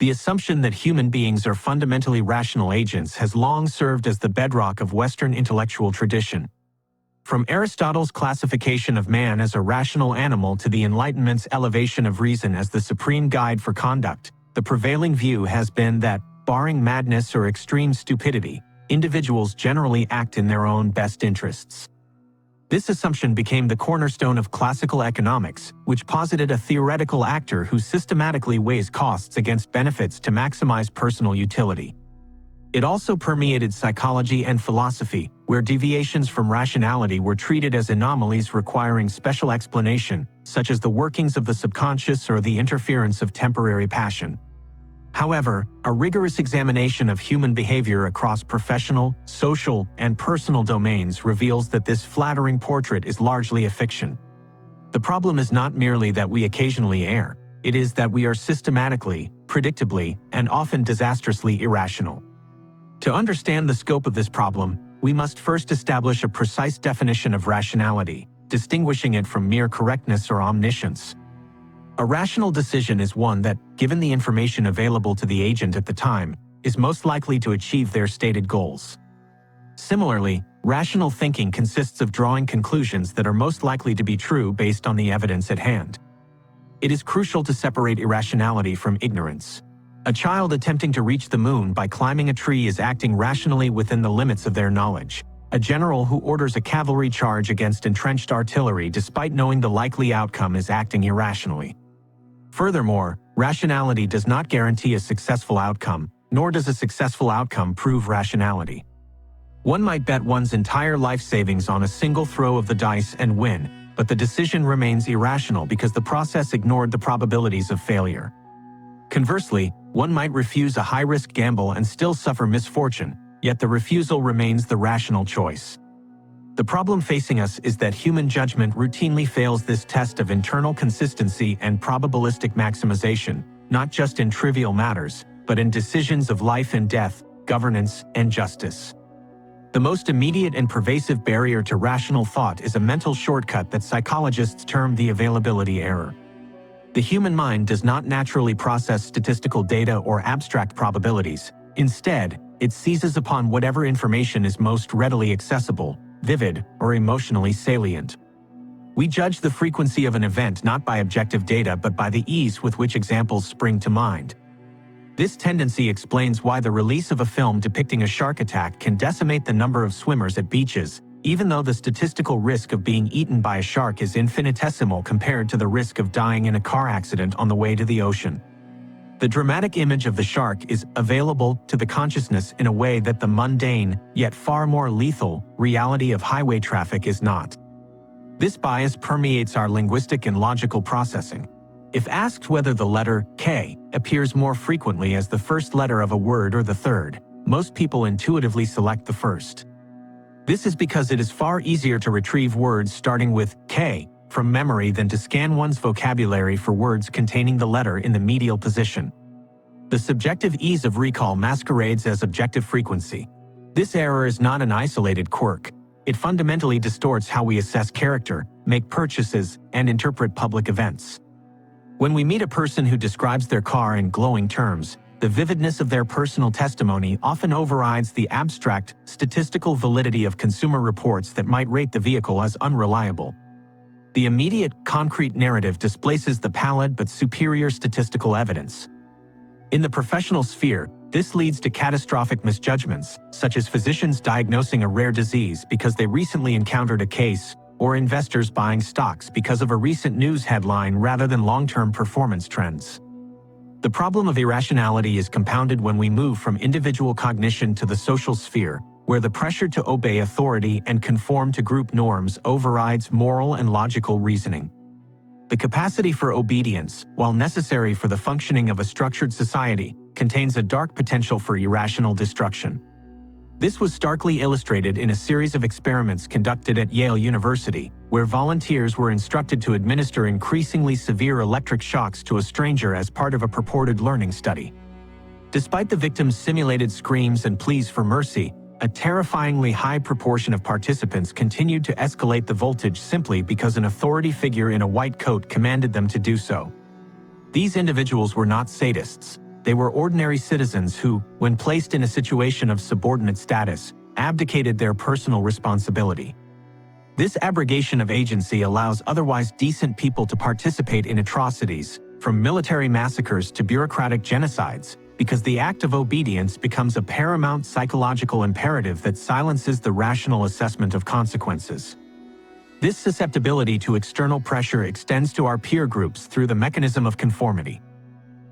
The assumption that human beings are fundamentally rational agents has long served as the bedrock of Western intellectual tradition. From Aristotle's classification of man as a rational animal to the Enlightenment's elevation of reason as the supreme guide for conduct, the prevailing view has been that, barring madness or extreme stupidity, individuals generally act in their own best interests. This assumption became the cornerstone of classical economics, which posited a theoretical actor who systematically weighs costs against benefits to maximize personal utility. It also permeated psychology and philosophy, where deviations from rationality were treated as anomalies requiring special explanation, such as the workings of the subconscious or the interference of temporary passion. However, a rigorous examination of human behavior across professional, social, and personal domains reveals that this flattering portrait is largely a fiction. The problem is not merely that we occasionally err, it is that we are systematically, predictably, and often disastrously irrational. To understand the scope of this problem, we must first establish a precise definition of rationality, distinguishing it from mere correctness or omniscience. A rational decision is one that, given the information available to the agent at the time, is most likely to achieve their stated goals. Similarly, rational thinking consists of drawing conclusions that are most likely to be true based on the evidence at hand. It is crucial to separate irrationality from ignorance. A child attempting to reach the moon by climbing a tree is acting rationally within the limits of their knowledge. A general who orders a cavalry charge against entrenched artillery despite knowing the likely outcome is acting irrationally. Furthermore, rationality does not guarantee a successful outcome, nor does a successful outcome prove rationality. One might bet one's entire life savings on a single throw of the dice and win, but the decision remains irrational because the process ignored the probabilities of failure. Conversely, one might refuse a high-risk gamble and still suffer misfortune, yet the refusal remains the rational choice. The problem facing us is that human judgment routinely fails this test of internal consistency and probabilistic maximization, not just in trivial matters, but in decisions of life and death, governance, and justice. The most immediate and pervasive barrier to rational thought is a mental shortcut that psychologists term the availability error. The human mind does not naturally process statistical data or abstract probabilities. Instead, it seizes upon whatever information is most readily accessible, vivid, or emotionally salient. We judge the frequency of an event not by objective data but by the ease with which examples spring to mind. This tendency explains why the release of a film depicting a shark attack can decimate the number of swimmers at beaches, even though the statistical risk of being eaten by a shark is infinitesimal compared to the risk of dying in a car accident on the way to the ocean. The dramatic image of the shark is available to the consciousness in a way that the mundane, yet far more lethal, reality of highway traffic is not. This bias permeates our linguistic and logical processing. If asked whether the letter K appears more frequently as the first letter of a word or the third, most people intuitively select the first. This is because it is far easier to retrieve words starting with K from memory than to scan one's vocabulary for words containing the letter in the medial position. The subjective ease of recall masquerades as objective frequency. This error is not an isolated quirk. It fundamentally distorts how we assess character, make purchases, and interpret public events. When we meet a person who describes their car in glowing terms, the vividness of their personal testimony often overrides the abstract, statistical validity of consumer reports that might rate the vehicle as unreliable. The immediate, concrete narrative displaces the pallid but superior statistical evidence. In the professional sphere, this leads to catastrophic misjudgments, such as physicians diagnosing a rare disease because they recently encountered a case, or investors buying stocks because of a recent news headline rather than long-term performance trends. The problem of irrationality is compounded when we move from individual cognition to the social sphere, where the pressure to obey authority and conform to group norms overrides moral and logical reasoning. The capacity for obedience, while necessary for the functioning of a structured society, contains a dark potential for irrational destruction. This was starkly illustrated in a series of experiments conducted at Yale University, where volunteers were instructed to administer increasingly severe electric shocks to a stranger as part of a purported learning study. Despite the victim's simulated screams and pleas for mercy, a terrifyingly high proportion of participants continued to escalate the voltage simply because an authority figure in a white coat commanded them to do so. These individuals were not sadists. They were ordinary citizens who, when placed in a situation of subordinate status, abdicated their personal responsibility. This abrogation of agency allows otherwise decent people to participate in atrocities, from military massacres to bureaucratic genocides, because the act of obedience becomes a paramount psychological imperative that silences the rational assessment of consequences. This susceptibility to external pressure extends to our peer groups through the mechanism of conformity.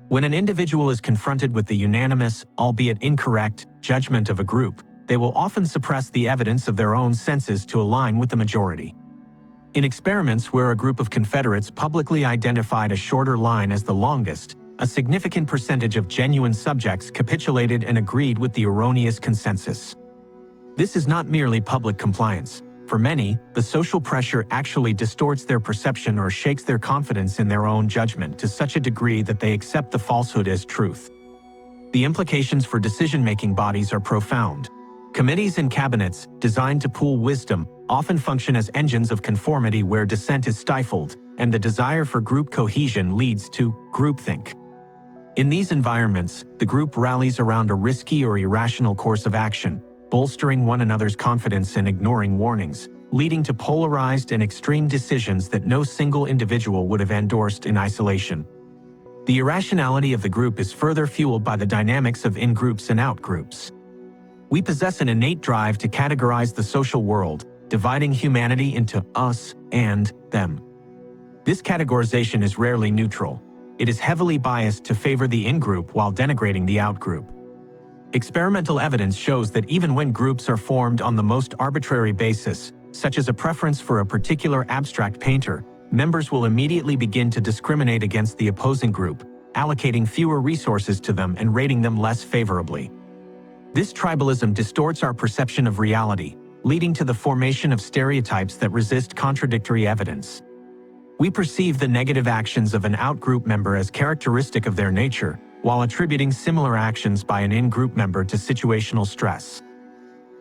When an individual is confronted with the unanimous, albeit incorrect, judgment of a group, they will often suppress the evidence of their own senses to align with the majority. In experiments where a group of Confederates publicly identified a shorter line as the longest, a significant percentage of genuine subjects capitulated and agreed with the erroneous consensus. This is not merely public compliance. For many, the social pressure actually distorts their perception or shakes their confidence in their own judgment to such a degree that they accept the falsehood as truth. The implications for decision-making bodies are profound. Committees and cabinets, designed to pool wisdom, often function as engines of conformity where dissent is stifled, and the desire for group cohesion leads to groupthink. In these environments, the group rallies around a risky or irrational course of action, bolstering one another's confidence and ignoring warnings, leading to polarized and extreme decisions that no single individual would have endorsed in isolation. The irrationality of the group is further fueled by the dynamics of in-groups and out-groups. We possess an innate drive to categorize the social world, dividing humanity into us and them. This categorization is rarely neutral. It is heavily biased to favor the in-group while denigrating the out-group. Experimental evidence shows that even when groups are formed on the most arbitrary basis, such as a preference for a particular abstract painter, members will immediately begin to discriminate against the opposing group, allocating fewer resources to them and rating them less favorably. This tribalism distorts our perception of reality, leading to the formation of stereotypes that resist contradictory evidence. We perceive the negative actions of an out-group member as characteristic of their nature, while attributing similar actions by an in-group member to situational stress.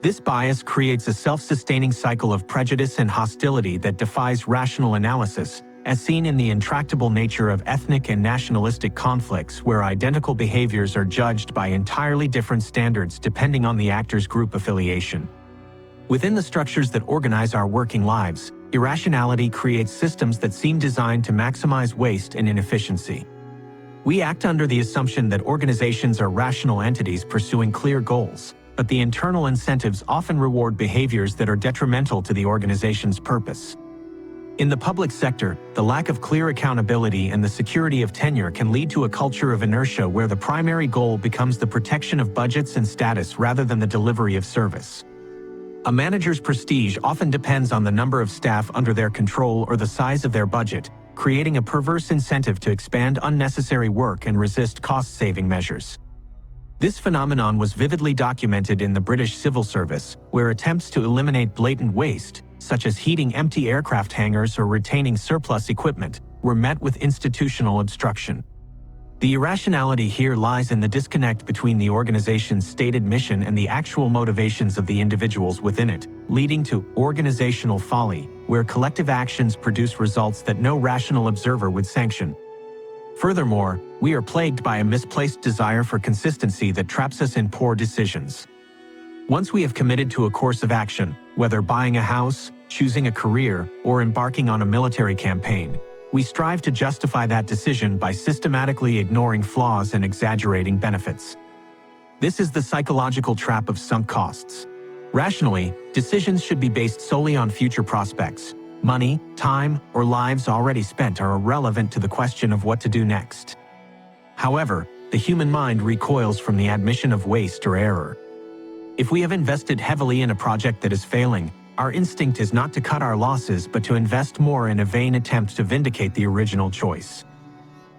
This bias creates a self-sustaining cycle of prejudice and hostility that defies rational analysis, as seen in the intractable nature of ethnic and nationalistic conflicts where identical behaviors are judged by entirely different standards depending on the actor's group affiliation. Within the structures that organize our working lives, irrationality creates systems that seem designed to maximize waste and inefficiency. We act under the assumption that organizations are rational entities pursuing clear goals, but the internal incentives often reward behaviors that are detrimental to the organization's purpose. In the public sector, the lack of clear accountability and the security of tenure can lead to a culture of inertia where the primary goal becomes the protection of budgets and status rather than the delivery of service. A manager's prestige often depends on the number of staff under their control or the size of their budget, creating a perverse incentive to expand unnecessary work and resist cost-saving measures. This phenomenon was vividly documented in the British civil service, where attempts to eliminate blatant waste, such as heating empty aircraft hangars or retaining surplus equipment, were met with institutional obstruction. The irrationality here lies in the disconnect between the organization's stated mission and the actual motivations of the individuals within it, leading to organizational folly, where collective actions produce results that no rational observer would sanction. Furthermore, we are plagued by a misplaced desire for consistency that traps us in poor decisions. Once we have committed to a course of action, whether buying a house, choosing a career, or embarking on a military campaign, we strive to justify that decision by systematically ignoring flaws and exaggerating benefits. This is the psychological trap of sunk costs. Rationally, decisions should be based solely on future prospects. Money, time, or lives already spent are irrelevant to the question of what to do next. However, the human mind recoils from the admission of waste or error. If we have invested heavily in a project that is failing, our instinct is not to cut our losses but to invest more in a vain attempt to vindicate the original choice.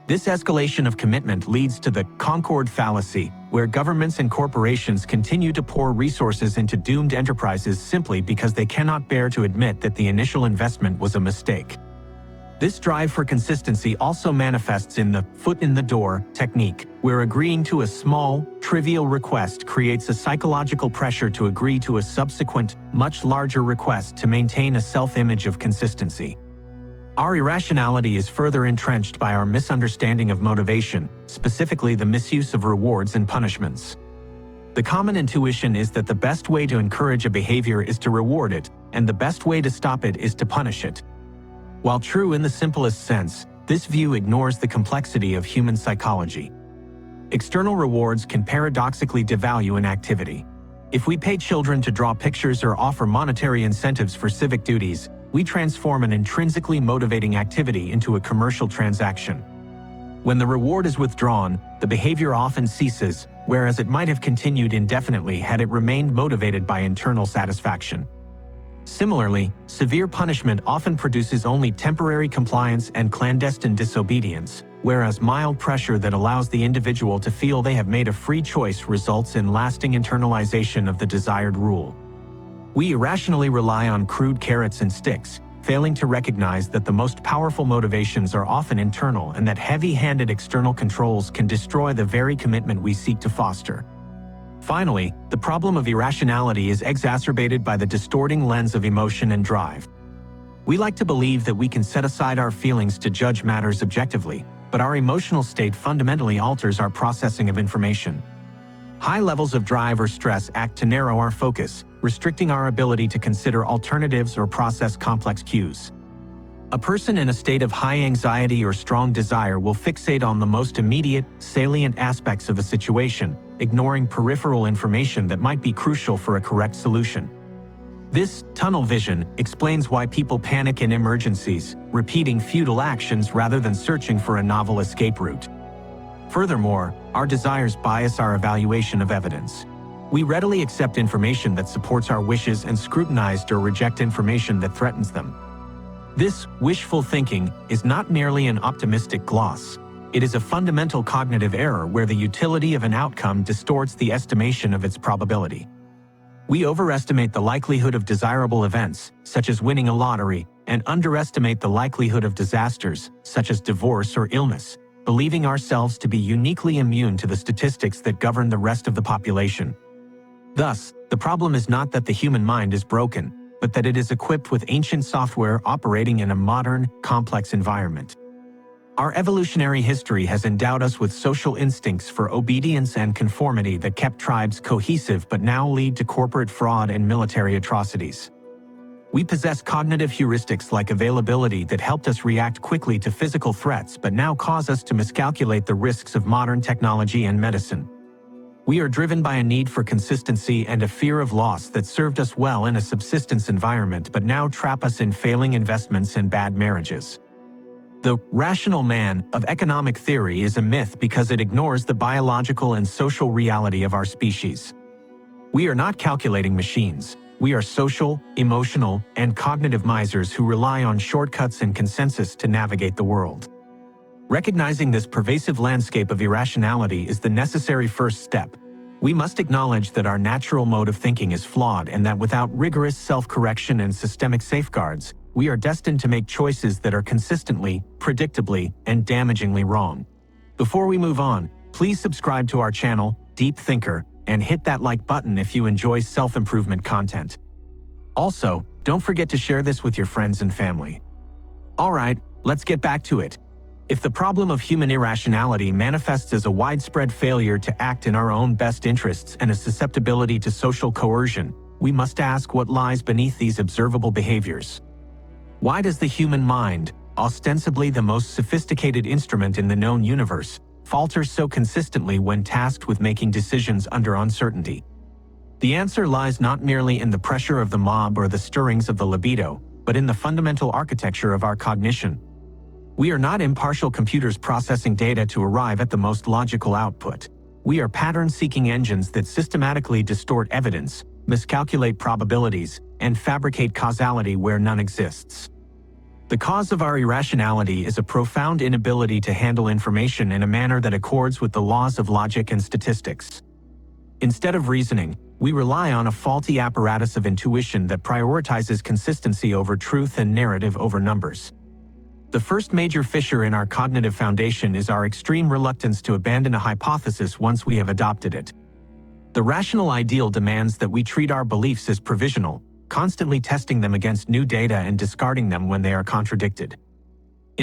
This escalation of commitment leads to the Concord fallacy, where governments and corporations continue to pour resources into doomed enterprises simply because they cannot bear to admit that the initial investment was a mistake. This drive for consistency also manifests in the foot in the door technique, where agreeing to a small, trivial request creates a psychological pressure to agree to a subsequent, much larger request to maintain a self-image of consistency. Our irrationality is further entrenched by our misunderstanding of motivation, specifically the misuse of rewards and punishments. The common intuition is that the best way to encourage a behavior is to reward it, and the best way to stop it is to punish it. While true in the simplest sense, this view ignores the complexity of human psychology. External rewards can paradoxically devalue an activity. If we pay children to draw pictures or offer monetary incentives for civic duties, we transform an intrinsically motivating activity into a commercial transaction. When the reward is withdrawn, the behavior often ceases, whereas it might have continued indefinitely had it remained motivated by internal satisfaction. Similarly, severe punishment often produces only temporary compliance and clandestine disobedience, whereas mild pressure that allows the individual to feel they have made a free choice results in lasting internalization of the desired rule. We irrationally rely on crude carrots and sticks, failing to recognize that the most powerful motivations are often internal and that heavy-handed external controls can destroy the very commitment we seek to foster. Finally, the problem of irrationality is exacerbated by the distorting lens of emotion and drive. We like to believe that we can set aside our feelings to judge matters objectively, but our emotional state fundamentally alters our processing of information. High levels of drive or stress act to narrow our focus, restricting our ability to consider alternatives or process complex cues. A person in a state of high anxiety or strong desire will fixate on the most immediate, salient aspects of a situation, ignoring peripheral information that might be crucial for a correct solution. This tunnel vision explains why people panic in emergencies, repeating futile actions rather than searching for a novel escape route. Furthermore, our desires bias our evaluation of evidence. We readily accept information that supports our wishes and scrutinize or reject information that threatens them. This wishful thinking is not merely an optimistic gloss. It is a fundamental cognitive error where the utility of an outcome distorts the estimation of its probability. We overestimate the likelihood of desirable events, such as winning a lottery, and underestimate the likelihood of disasters, such as divorce or illness, believing ourselves to be uniquely immune to the statistics that govern the rest of the population. Thus, the problem is not that the human mind is broken, but that it is equipped with ancient software operating in a modern, complex environment. Our evolutionary history has endowed us with social instincts for obedience and conformity that kept tribes cohesive but now lead to corporate fraud and military atrocities. We possess cognitive heuristics like availability that helped us react quickly to physical threats but now cause us to miscalculate the risks of modern technology and medicine. We are driven by a need for consistency and a fear of loss that served us well in a subsistence environment but now trap us in failing investments and bad marriages. The rational man of economic theory is a myth because it ignores the biological and social reality of our species. We are not calculating machines. We are social, emotional, and cognitive misers who rely on shortcuts and consensus to navigate the world. Recognizing this pervasive landscape of irrationality is the necessary first step. We must acknowledge that our natural mode of thinking is flawed and that without rigorous self-correction and systemic safeguards, we are destined to make choices that are consistently, predictably, and damagingly wrong. Before we move on, please subscribe to our channel, Deep Thinker, and hit that like button if you enjoy self-improvement content. Also, don't forget to share this with your friends and family. Alright, let's get back to it. If the problem of human irrationality manifests as a widespread failure to act in our own best interests and a susceptibility to social coercion, we must ask what lies beneath these observable behaviors. Why does the human mind, ostensibly the most sophisticated instrument in the known universe, falter so consistently when tasked with making decisions under uncertainty? The answer lies not merely in the pressure of the mob or the stirrings of the libido, but in the fundamental architecture of our cognition. We are not impartial computers processing data to arrive at the most logical output. We are pattern-seeking engines that systematically distort evidence, miscalculate probabilities, and fabricate causality where none exists. The cause of our irrationality is a profound inability to handle information in a manner that accords with the laws of logic and statistics. Instead of reasoning, we rely on a faulty apparatus of intuition that prioritizes consistency over truth and narrative over numbers. The first major fissure in our cognitive foundation is our extreme reluctance to abandon a hypothesis once we have adopted it. The rational ideal demands that we treat our beliefs as provisional, constantly testing them against new data and discarding them when they are contradicted.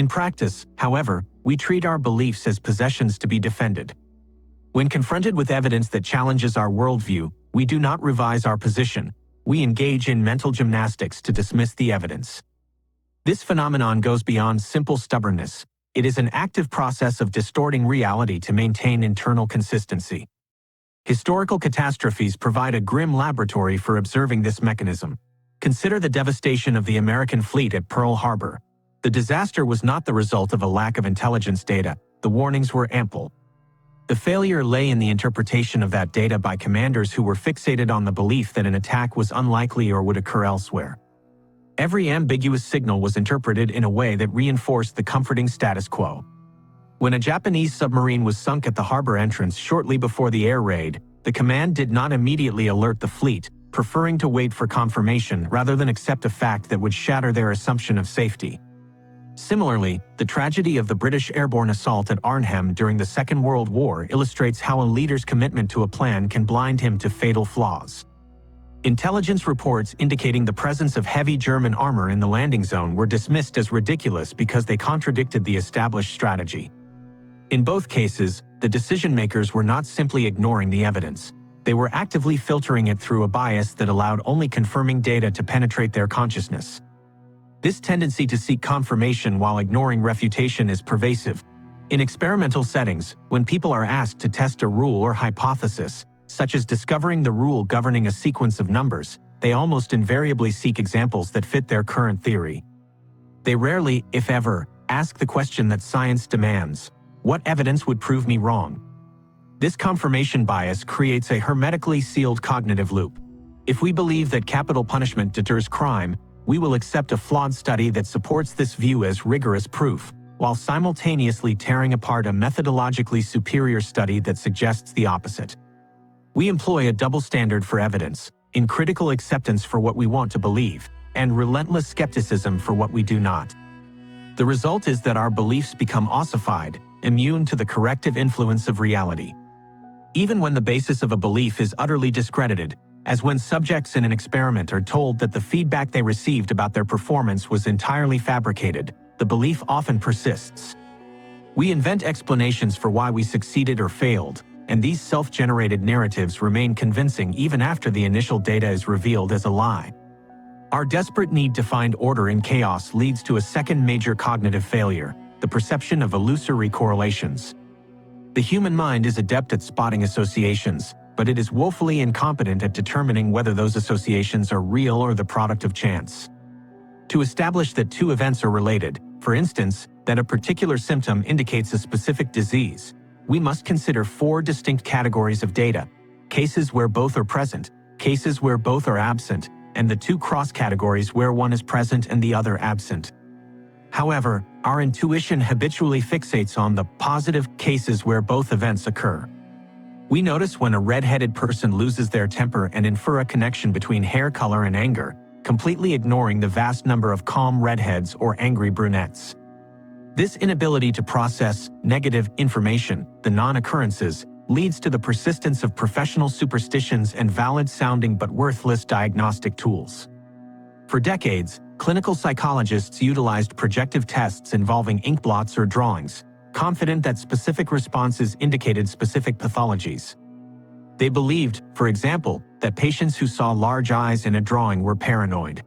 In practice, however, we treat our beliefs as possessions to be defended. When confronted with evidence that challenges our worldview, we do not revise our position. We engage in mental gymnastics to dismiss the evidence. This phenomenon goes beyond simple stubbornness. It is an active process of distorting reality to maintain internal consistency. Historical catastrophes provide a grim laboratory for observing this mechanism. Consider the devastation of the American fleet at Pearl Harbor. The disaster was not the result of a lack of intelligence data. The warnings were ample. The failure lay in the interpretation of that data by commanders who were fixated on the belief that an attack was unlikely or would occur elsewhere. Every ambiguous signal was interpreted in a way that reinforced the comforting status quo. When a Japanese submarine was sunk at the harbor entrance shortly before the air raid, the command did not immediately alert the fleet, preferring to wait for confirmation rather than accept a fact that would shatter their assumption of safety. Similarly, the tragedy of the British airborne assault at Arnhem during the Second World War illustrates how a leader's commitment to a plan can blind him to fatal flaws. Intelligence reports indicating the presence of heavy German armor in the landing zone were dismissed as ridiculous because they contradicted the established strategy. In both cases, the decision-makers were not simply ignoring the evidence. They were actively filtering it through a bias that allowed only confirming data to penetrate their consciousness. This tendency to seek confirmation while ignoring refutation is pervasive. In experimental settings, when people are asked to test a rule or hypothesis, such as discovering the rule governing a sequence of numbers, they almost invariably seek examples that fit their current theory. They rarely, if ever, ask the question that science demands: what evidence would prove me wrong? This confirmation bias creates a hermetically sealed cognitive loop. If we believe that capital punishment deters crime, we will accept a flawed study that supports this view as rigorous proof, while simultaneously tearing apart a methodologically superior study that suggests the opposite. We employ a double standard for evidence, in critical acceptance for what we want to believe, and relentless skepticism for what we do not. The result is that our beliefs become ossified, immune to the corrective influence of reality. Even when the basis of a belief is utterly discredited, as when subjects in an experiment are told that the feedback they received about their performance was entirely fabricated, the belief often persists. We invent explanations for why we succeeded or failed, and these self-generated narratives remain convincing even after the initial data is revealed as a lie. Our desperate need to find order in chaos leads to a second major cognitive failure: the perception of illusory correlations. The human mind is adept at spotting associations, but it is woefully incompetent at determining whether those associations are real or the product of chance. To establish that two events are related, for instance, that a particular symptom indicates a specific disease, we must consider four distinct categories of data: cases where both are present, cases where both are absent, and the two cross categories where one is present and the other absent. However, our intuition habitually fixates on the positive cases where both events occur. We notice when a red-headed person loses their temper and infer a connection between hair color and anger, completely ignoring the vast number of calm redheads or angry brunettes. This inability to process negative information, the non-occurrences, leads to the persistence of professional superstitions and valid-sounding but worthless diagnostic tools. For decades, clinical psychologists utilized projective tests involving ink blots or drawings, confident that specific responses indicated specific pathologies. They believed, for example, that patients who saw large eyes in a drawing were paranoid.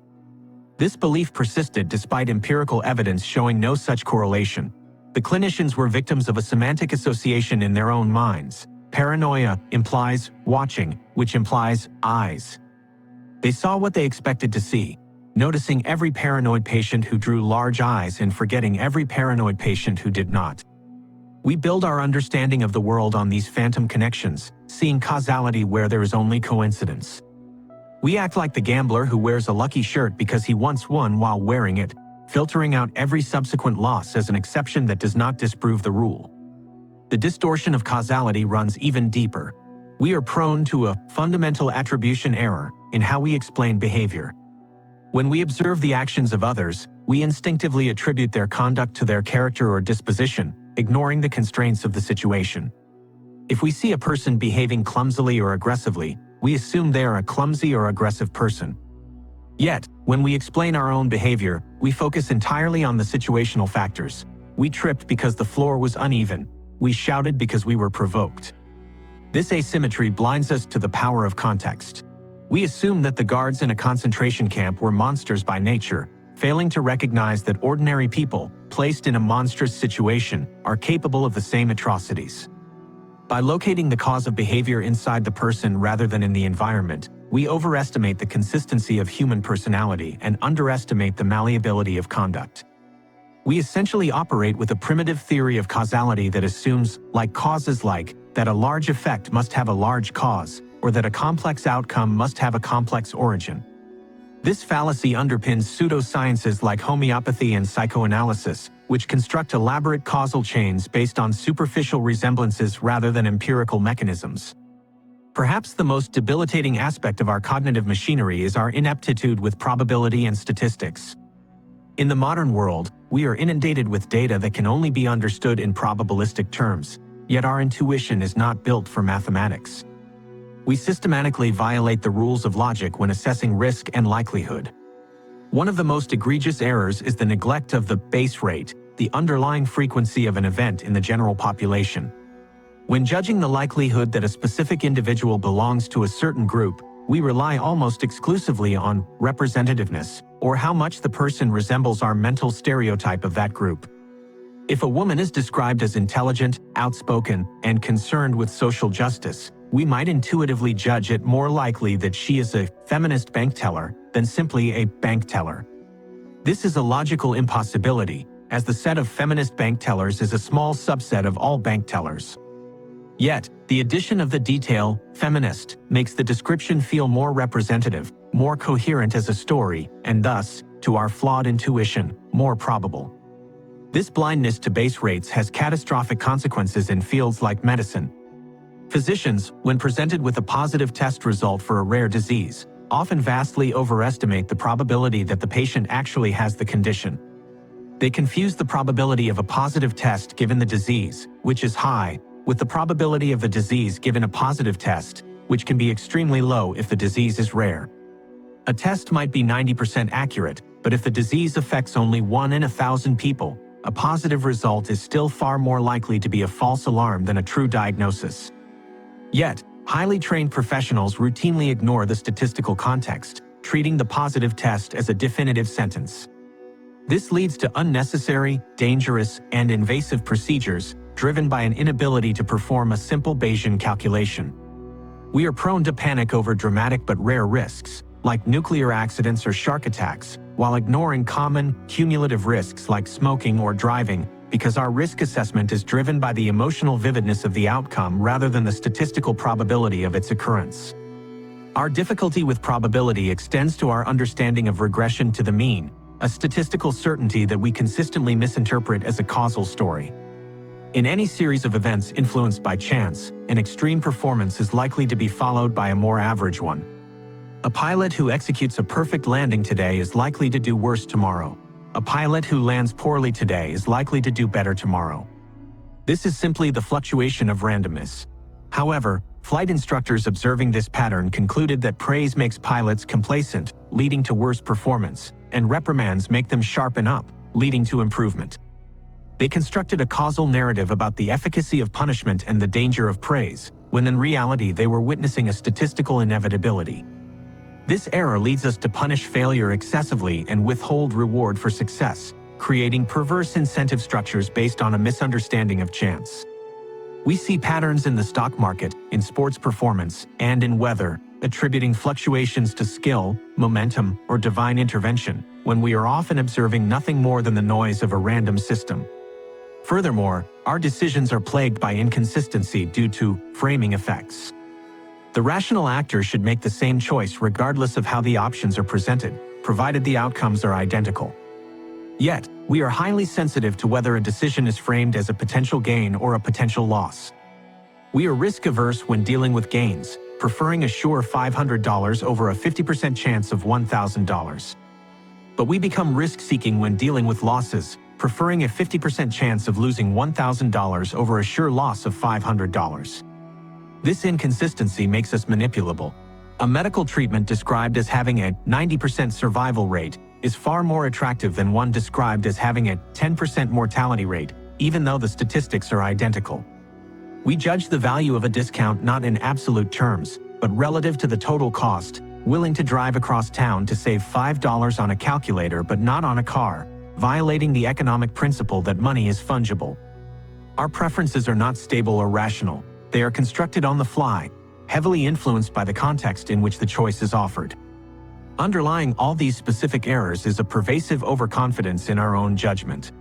This belief persisted despite empirical evidence showing no such correlation. The clinicians were victims of a semantic association in their own minds. Paranoia implies watching, which implies eyes. They saw what they expected to see, noticing every paranoid patient who drew large eyes and forgetting every paranoid patient who did not. We build our understanding of the world on these phantom connections, seeing causality where there is only coincidence. We act like the gambler who wears a lucky shirt because he once won while wearing it, filtering out every subsequent loss as an exception that does not disprove the rule. The distortion of causality runs even deeper. We are prone to a fundamental attribution error in how we explain behavior. When we observe the actions of others, we instinctively attribute their conduct to their character or disposition, ignoring the constraints of the situation. If we see a person behaving clumsily or aggressively, we assume they are a clumsy or aggressive person. Yet, When we explain our own behavior, we focus entirely on the situational factors. We tripped because the floor was uneven. We shouted because we were provoked. This asymmetry blinds us to the power of context. We assume that the guards in a concentration camp were monsters by nature, failing to recognize that ordinary people, placed in a monstrous situation, are capable of the same atrocities. By locating the cause of behavior inside the person rather than in the environment, we overestimate the consistency of human personality and underestimate the malleability of conduct. We essentially operate with a primitive theory of causality that assumes, like causes like, that a large effect must have a large cause, or that a complex outcome must have a complex origin. This fallacy underpins pseudosciences like homeopathy and psychoanalysis, which construct elaborate causal chains based on superficial resemblances rather than empirical mechanisms. Perhaps the most debilitating aspect of our cognitive machinery is our ineptitude with probability and statistics. In the modern world, we are inundated with data that can only be understood in probabilistic terms, yet our intuition is not built for mathematics. We systematically violate the rules of logic when assessing risk and likelihood. One of the most egregious errors is the neglect of the base rate, the underlying frequency of an event in the general population. When judging the likelihood that a specific individual belongs to a certain group, we rely almost exclusively on representativeness, or how much the person resembles our mental stereotype of that group. If a woman is described as intelligent, outspoken, and concerned with social justice, we might intuitively judge it more likely that she is a feminist bank teller than simply a bank teller. This is a logical impossibility, as the set of feminist bank tellers is a small subset of all bank tellers. Yet, the addition of the detail, feminist, makes the description feel more representative, more coherent as a story, and thus, to our flawed intuition, more probable. This blindness to base rates has catastrophic consequences in fields like medicine. Physicians, when presented with a positive test result for a rare disease, often vastly overestimate the probability that the patient actually has the condition. They confuse the probability of a positive test given the disease, which is high, with the probability of the disease given a positive test, which can be extremely low if the disease is rare. A test might be 90% accurate, but if the disease affects only 1 in 1,000 people, a positive result is still far more likely to be a false alarm than a true diagnosis. Yet, highly trained professionals routinely ignore the statistical context, treating the positive test as a definitive sentence. This leads to unnecessary, dangerous, and invasive procedures, driven by an inability to perform a simple Bayesian calculation. We are prone to panic over dramatic but rare risks, like nuclear accidents or shark attacks, while ignoring common, cumulative risks like smoking or driving, because our risk assessment is driven by the emotional vividness of the outcome rather than the statistical probability of its occurrence. Our difficulty with probability extends to our understanding of regression to the mean, a statistical certainty that we consistently misinterpret as a causal story. In any series of events influenced by chance, an extreme performance is likely to be followed by a more average one. A pilot who executes a perfect landing today is likely to do worse tomorrow. A pilot who lands poorly today is likely to do better tomorrow. This is simply the fluctuation of randomness. However, flight instructors observing this pattern concluded that praise makes pilots complacent, leading to worse performance, and reprimands make them sharpen up, leading to improvement. They constructed a causal narrative about the efficacy of punishment and the danger of praise, when in reality they were witnessing a statistical inevitability. This error leads us to punish failure excessively and withhold reward for success, creating perverse incentive structures based on a misunderstanding of chance. We see patterns in the stock market, in sports performance, and in weather, attributing fluctuations to skill, momentum, or divine intervention, when we are often observing nothing more than the noise of a random system. Furthermore, our decisions are plagued by inconsistency due to framing effects. The rational actor should make the same choice regardless of how the options are presented, provided the outcomes are identical. Yet, we are highly sensitive to whether a decision is framed as a potential gain or a potential loss. We are risk-averse when dealing with gains, preferring a sure $500 over a 50% chance of $1,000. But we become risk-seeking when dealing with losses, preferring a 50% chance of losing $1,000 over a sure loss of $500. This inconsistency makes us manipulable. A medical treatment described as having a 90% survival rate is far more attractive than one described as having a 10% mortality rate, even though the statistics are identical. We judge the value of a discount not in absolute terms, but relative to the total cost, willing to drive across town to save $5 on a calculator but not on a car, violating the economic principle that money is fungible. Our preferences are not stable or rational. They are constructed on the fly, heavily influenced by the context in which the choice is offered. Underlying all these specific errors is a pervasive overconfidence in our own judgment.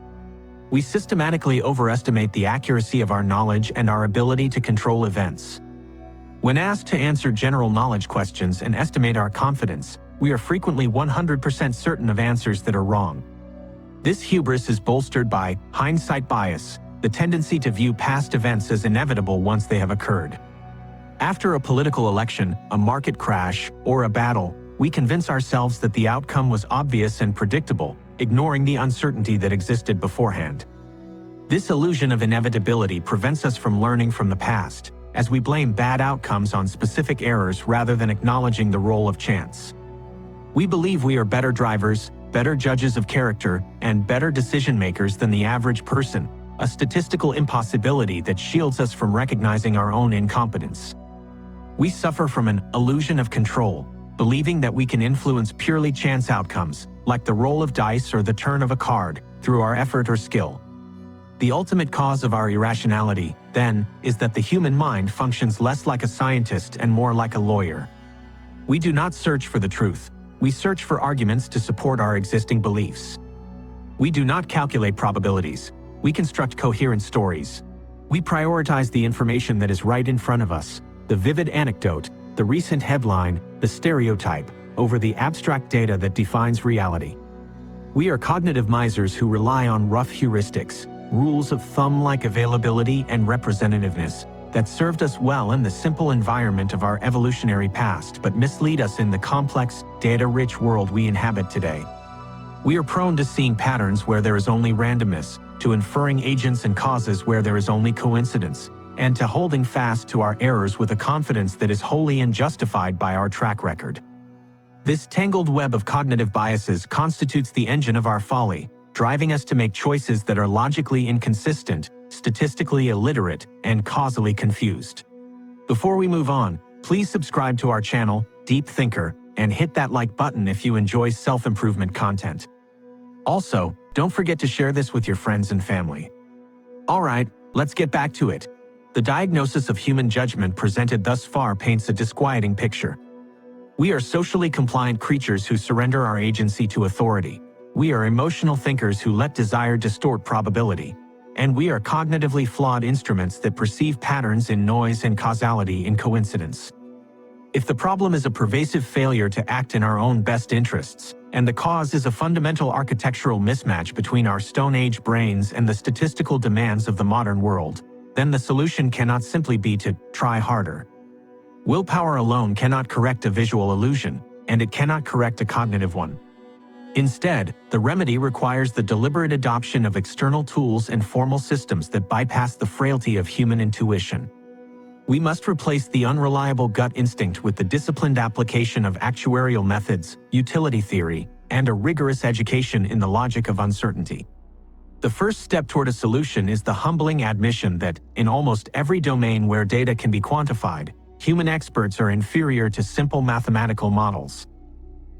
We systematically overestimate the accuracy of our knowledge and our ability to control events. When asked to answer general knowledge questions and estimate our confidence, we are frequently 100% certain of answers that are wrong. This hubris is bolstered by hindsight bias, the tendency to view past events as inevitable once they have occurred. After a political election, a market crash, or a battle, we convince ourselves that the outcome was obvious and predictable, ignoring the uncertainty that existed beforehand. This illusion of inevitability prevents us from learning from the past, as we blame bad outcomes on specific errors rather than acknowledging the role of chance. We believe we are better drivers, better judges of character, and better decision-makers than the average person, a statistical impossibility that shields us from recognizing our own incompetence. We suffer from an illusion of control, believing that we can influence purely chance outcomes, like the roll of dice or the turn of a card, through our effort or skill. The ultimate cause of our irrationality, then, is that the human mind functions less like a scientist and more like a lawyer. We do not search for the truth. We search for arguments to support our existing beliefs. We do not calculate probabilities. We construct coherent stories. We prioritize the information that is right in front of us, the vivid anecdote, the recent headline, the stereotype, over the abstract data that defines reality. We are cognitive misers who rely on rough heuristics, rules of thumb like availability and representativeness, that served us well in the simple environment of our evolutionary past but mislead us in the complex, data-rich world we inhabit today. We are prone to seeing patterns where there is only randomness, to inferring agents and causes where there is only coincidence, and to holding fast to our errors with a confidence that is wholly unjustified by our track record. This tangled web of cognitive biases constitutes the engine of our folly, driving us to make choices that are logically inconsistent, statistically illiterate, and causally confused. Before we move on, please subscribe to our channel, Deep Thinker, and hit that like button if you enjoy self-improvement content. Also, don't forget to share this with your friends and family. Alright, let's get back to it. The diagnosis of human judgment presented thus far paints a disquieting picture. We are socially compliant creatures who surrender our agency to authority. We are emotional thinkers who let desire distort probability. And we are cognitively flawed instruments that perceive patterns in noise and causality in coincidence. If the problem is a pervasive failure to act in our own best interests, and the cause is a fundamental architectural mismatch between our Stone Age brains and the statistical demands of the modern world, then the solution cannot simply be to try harder. Willpower alone cannot correct a visual illusion, and it cannot correct a cognitive one. Instead, the remedy requires the deliberate adoption of external tools and formal systems that bypass the frailty of human intuition. We must replace the unreliable gut instinct with the disciplined application of actuarial methods, utility theory, and a rigorous education in the logic of uncertainty. The first step toward a solution is the humbling admission that, in almost every domain where data can be quantified, human experts are inferior to simple mathematical models.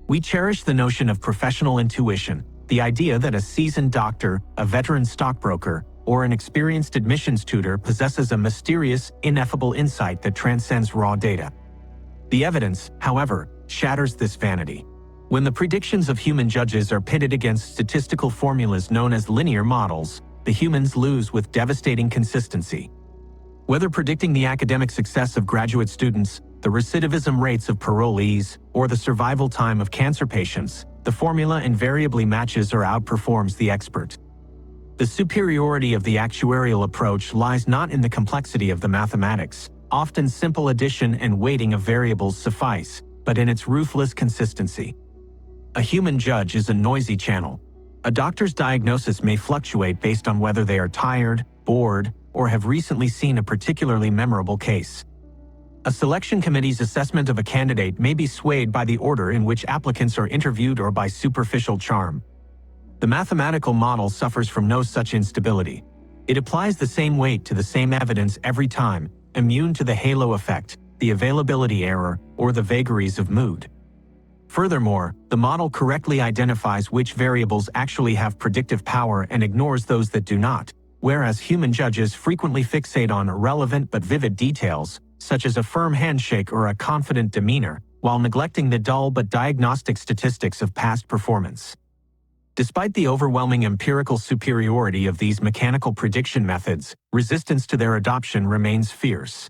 We cherish the notion of professional intuition, the idea that a seasoned doctor, a veteran stockbroker, or an experienced admissions tutor possesses a mysterious, ineffable insight that transcends raw data. The evidence, however, shatters this vanity. When the predictions of human judges are pitted against statistical formulas known as linear models, the humans lose with devastating consistency. Whether predicting the academic success of graduate students, the recidivism rates of parolees, or the survival time of cancer patients, the formula invariably matches or outperforms the expert. The superiority of the actuarial approach lies not in the complexity of the mathematics, often simple addition and weighting of variables suffice, but in its ruthless consistency. A human judge is a noisy channel. A doctor's diagnosis may fluctuate based on whether they are tired, bored, or have recently seen a particularly memorable case. A selection committee's assessment of a candidate may be swayed by the order in which applicants are interviewed or by superficial charm. The mathematical model suffers from no such instability. It applies the same weight to the same evidence every time, immune to the halo effect, the availability error, or the vagaries of mood. Furthermore, the model correctly identifies which variables actually have predictive power and ignores those that do not, whereas human judges frequently fixate on irrelevant but vivid details, such as a firm handshake or a confident demeanor, while neglecting the dull but diagnostic statistics of past performance. Despite the overwhelming empirical superiority of these mechanical prediction methods, resistance to their adoption remains fierce.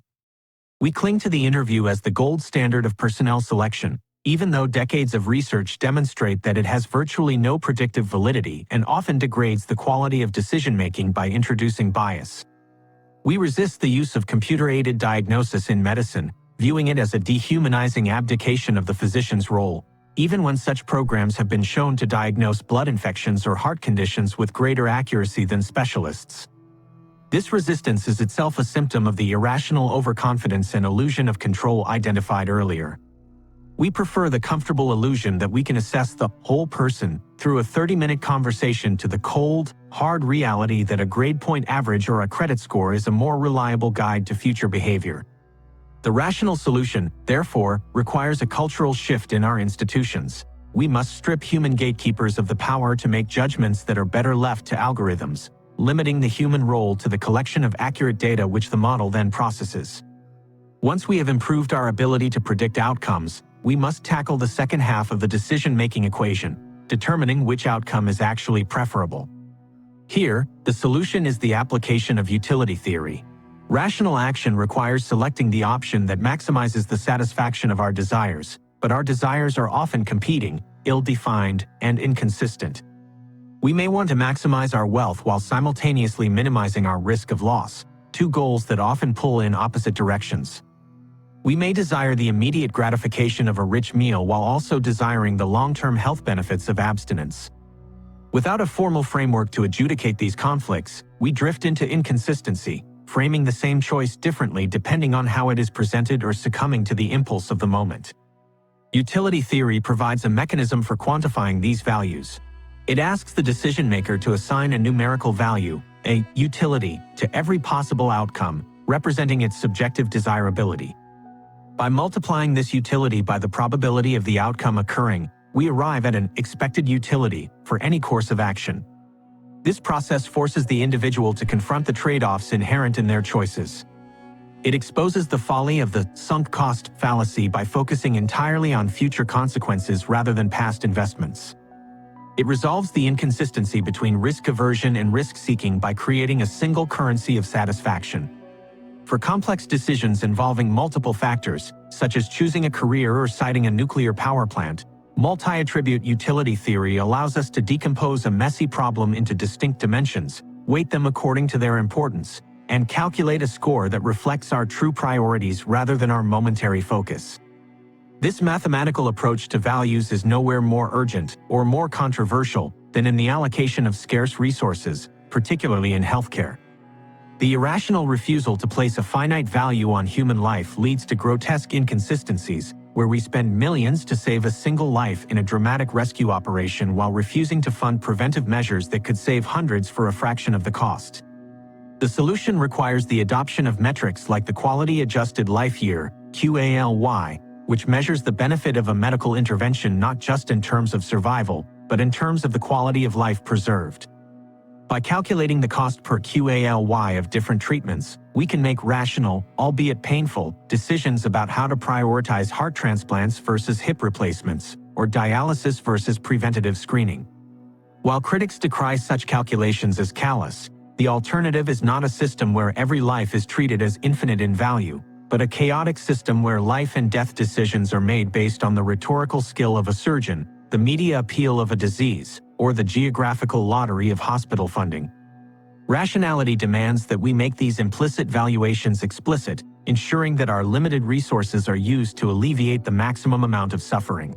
We cling to the interview as the gold standard of personnel selection, even though decades of research demonstrate that it has virtually no predictive validity and often degrades the quality of decision-making by introducing bias. We resist the use of computer-aided diagnosis in medicine, viewing it as a dehumanizing abdication of the physician's role, even when such programs have been shown to diagnose blood infections or heart conditions with greater accuracy than specialists. This resistance is itself a symptom of the irrational overconfidence and illusion of control identified earlier. We prefer the comfortable illusion that we can assess the whole person through a 30-minute conversation to the cold, hard reality that a grade point average or a credit score is a more reliable guide to future behavior. The rational solution, therefore, requires a cultural shift in our institutions. We must strip human gatekeepers of the power to make judgments that are better left to algorithms, limiting the human role to the collection of accurate data which the model then processes. Once we have improved our ability to predict outcomes, we must tackle the second half of the decision-making equation, determining which outcome is actually preferable. Here, the solution is the application of utility theory. Rational action requires selecting the option that maximizes the satisfaction of our desires, but our desires are often competing, ill-defined, and inconsistent. We may want to maximize our wealth while simultaneously minimizing our risk of loss, two goals that often pull in opposite directions. We may desire the immediate gratification of a rich meal while also desiring the long-term health benefits of abstinence. Without a formal framework to adjudicate these conflicts, we drift into inconsistency, framing the same choice differently depending on how it is presented or succumbing to the impulse of the moment. Utility theory provides a mechanism for quantifying these values. It asks the decision-maker to assign a numerical value, a utility, to every possible outcome, representing its subjective desirability. By multiplying this utility by the probability of the outcome occurring, we arrive at an expected utility for any course of action. This process forces the individual to confront the trade-offs inherent in their choices. It exposes the folly of the sunk cost fallacy by focusing entirely on future consequences rather than past investments. It resolves the inconsistency between risk aversion and risk-seeking by creating a single currency of satisfaction. For complex decisions involving multiple factors, such as choosing a career or siting a nuclear power plant, multi-attribute utility theory allows us to decompose a messy problem into distinct dimensions, weight them according to their importance, and calculate a score that reflects our true priorities rather than our momentary focus. This mathematical approach to values is nowhere more urgent or more controversial than in the allocation of scarce resources, particularly in healthcare. The irrational refusal to place a finite value on human life leads to grotesque inconsistencies, where we spend millions to save a single life in a dramatic rescue operation while refusing to fund preventive measures that could save hundreds for a fraction of the cost. The solution requires the adoption of metrics like the Quality Adjusted Life Year, QALY, which measures the benefit of a medical intervention not just in terms of survival, but in terms of the quality of life preserved. By calculating the cost per QALY of different treatments, we can make rational, albeit painful, decisions about how to prioritize heart transplants versus hip replacements, or dialysis versus preventative screening. While critics decry such calculations as callous, the alternative is not a system where every life is treated as infinite in value, but a chaotic system where life and death decisions are made based on the rhetorical skill of a surgeon, the media appeal of a disease, or the geographical lottery of hospital funding. Rationality demands that we make these implicit valuations explicit, ensuring that our limited resources are used to alleviate the maximum amount of suffering.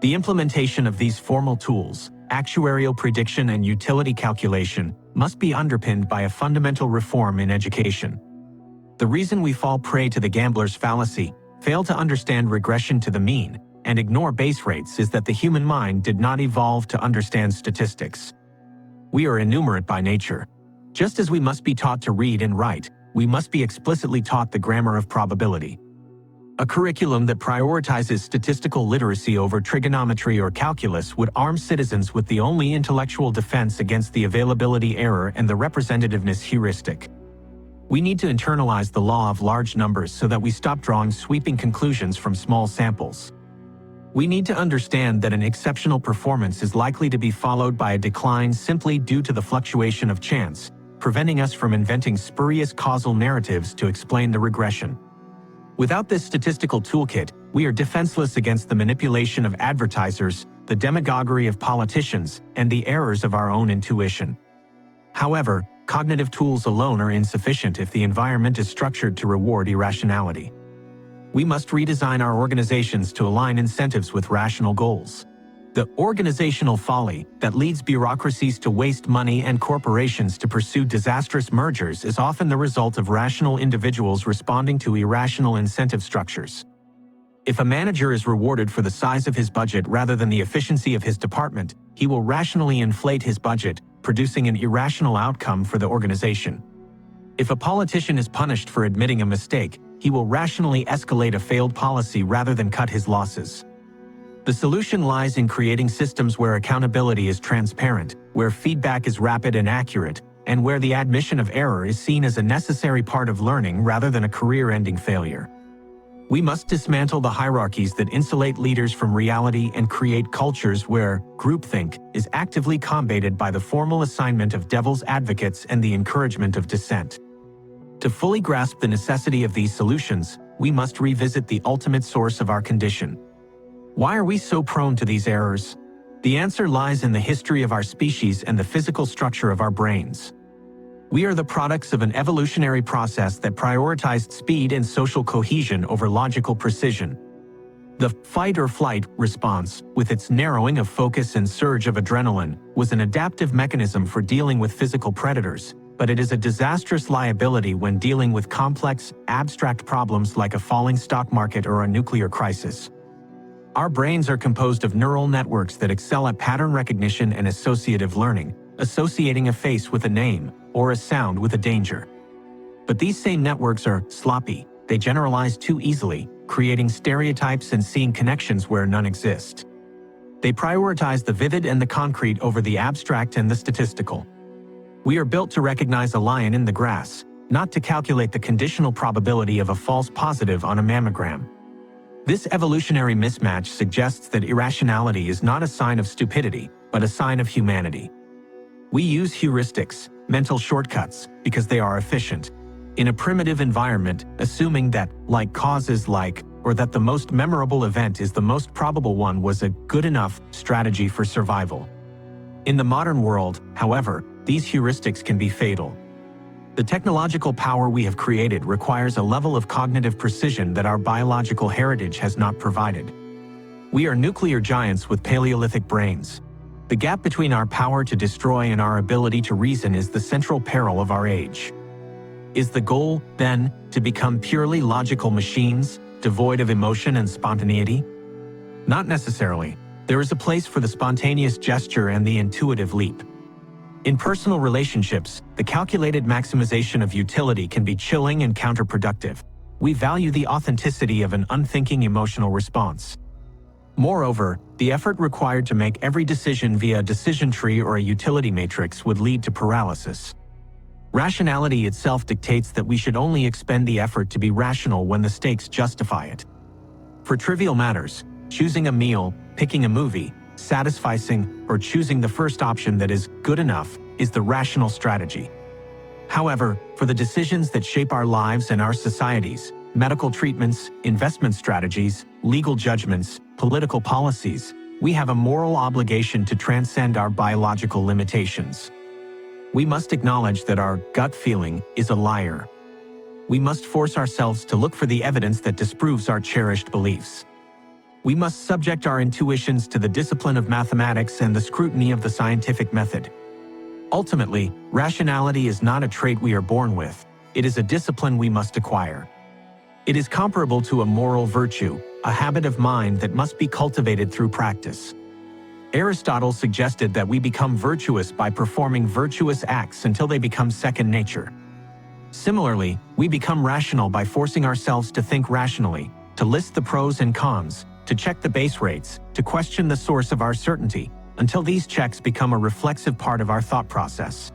The implementation of these formal tools, actuarial prediction and utility calculation, must be underpinned by a fundamental reform in education. The reason we fall prey to the gambler's fallacy, fail to understand regression to the mean, and ignore base rates is that the human mind did not evolve to understand statistics. We are enumerate by nature. Just as we must be taught to read and write, we must be explicitly taught the grammar of probability. A curriculum that prioritizes statistical literacy over trigonometry or calculus would arm citizens with the only intellectual defense against the availability error and the representativeness heuristic. We need to internalize the law of large numbers so that we stop drawing sweeping conclusions from small samples. We need to understand that an exceptional performance is likely to be followed by a decline simply due to the fluctuation of chance, preventing us from inventing spurious causal narratives to explain the regression. Without this statistical toolkit, we are defenseless against the manipulation of advertisers, the demagoguery of politicians, and the errors of our own intuition. However, cognitive tools alone are insufficient if the environment is structured to reward irrationality. We must redesign our organizations to align incentives with rational goals. The organizational folly that leads bureaucracies to waste money and corporations to pursue disastrous mergers is often the result of rational individuals responding to irrational incentive structures. If a manager is rewarded for the size of his budget rather than the efficiency of his department, he will rationally inflate his budget, producing an irrational outcome for the organization. If a politician is punished for admitting a mistake, he will rationally escalate a failed policy rather than cut his losses. The solution lies in creating systems where accountability is transparent, where feedback is rapid and accurate, and where the admission of error is seen as a necessary part of learning rather than a career-ending failure. We must dismantle the hierarchies that insulate leaders from reality and create cultures where groupthink is actively combated by the formal assignment of devil's advocates and the encouragement of dissent. To fully grasp the necessity of these solutions, we must revisit the ultimate source of our condition. Why are we so prone to these errors? The answer lies in the history of our species and the physical structure of our brains. We are the products of an evolutionary process that prioritized speed and social cohesion over logical precision. The fight or flight response, with its narrowing of focus and surge of adrenaline, was an adaptive mechanism for dealing with physical predators, but it is a disastrous liability when dealing with complex, abstract problems like a falling stock market or a nuclear crisis. Our brains are composed of neural networks that excel at pattern recognition and associative learning, associating a face with a name, or a sound with a danger. But these same networks are sloppy. They generalize too easily, creating stereotypes and seeing connections where none exist. They prioritize the vivid and the concrete over the abstract and the statistical. We are built to recognize a lion in the grass, not to calculate the conditional probability of a false positive on a mammogram. This evolutionary mismatch suggests that irrationality is not a sign of stupidity, but a sign of humanity. We use heuristics, mental shortcuts, because they are efficient. In a primitive environment, assuming that like causes like, or that the most memorable event is the most probable one was a good enough strategy for survival. In the modern world, however, these heuristics can be fatal. The technological power we have created requires a level of cognitive precision that our biological heritage has not provided. We are nuclear giants with Paleolithic brains. The gap between our power to destroy and our ability to reason is the central peril of our age. Is the goal, then, to become purely logical machines, devoid of emotion and spontaneity? Not necessarily. There is a place for the spontaneous gesture and the intuitive leap. In personal relationships, the calculated maximization of utility can be chilling and counterproductive. We value the authenticity of an unthinking emotional response. Moreover, the effort required to make every decision via a decision tree or a utility matrix would lead to paralysis. Rationality itself dictates that we should only expend the effort to be rational when the stakes justify it. For trivial matters, choosing a meal, picking a movie, satisficing, or choosing the first option that is good enough is the rational strategy. However, for the decisions that shape our lives and our societies, medical treatments, investment strategies, legal judgments, political policies, we have a moral obligation to transcend our biological limitations. We must acknowledge that our gut feeling is a liar. We must force ourselves to look for the evidence that disproves our cherished beliefs. We must subject our intuitions to the discipline of mathematics and the scrutiny of the scientific method. Ultimately, rationality is not a trait we are born with. It is a discipline we must acquire. It is comparable to a moral virtue, a habit of mind that must be cultivated through practice. Aristotle suggested that we become virtuous by performing virtuous acts until they become second nature. Similarly, we become rational by forcing ourselves to think rationally, to list the pros and cons, to check the base rates, to question the source of our certainty, until these checks become a reflexive part of our thought process.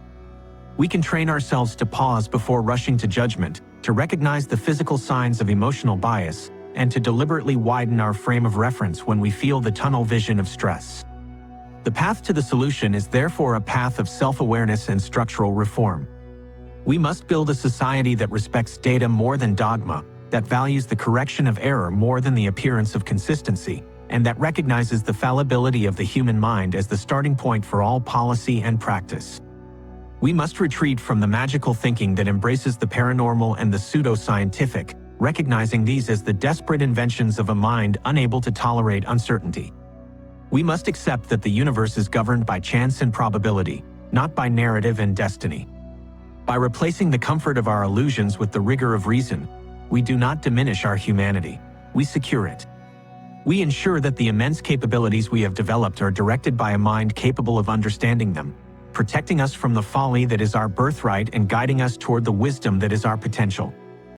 We can train ourselves to pause before rushing to judgment, to recognize the physical signs of emotional bias, and to deliberately widen our frame of reference when we feel the tunnel vision of stress. The path to the solution is therefore a path of self-awareness and structural reform. We must build a society that respects data more than dogma, that values the correction of error more than the appearance of consistency, and that recognizes the fallibility of the human mind as the starting point for all policy and practice. We must retreat from the magical thinking that embraces the paranormal and the pseudo-scientific, recognizing these as the desperate inventions of a mind unable to tolerate uncertainty. We must accept that the universe is governed by chance and probability, not by narrative and destiny. By replacing the comfort of our illusions with the rigor of reason, we do not diminish our humanity, we secure it. We ensure that the immense capabilities we have developed are directed by a mind capable of understanding them, protecting us from the folly that is our birthright and guiding us toward the wisdom that is our potential.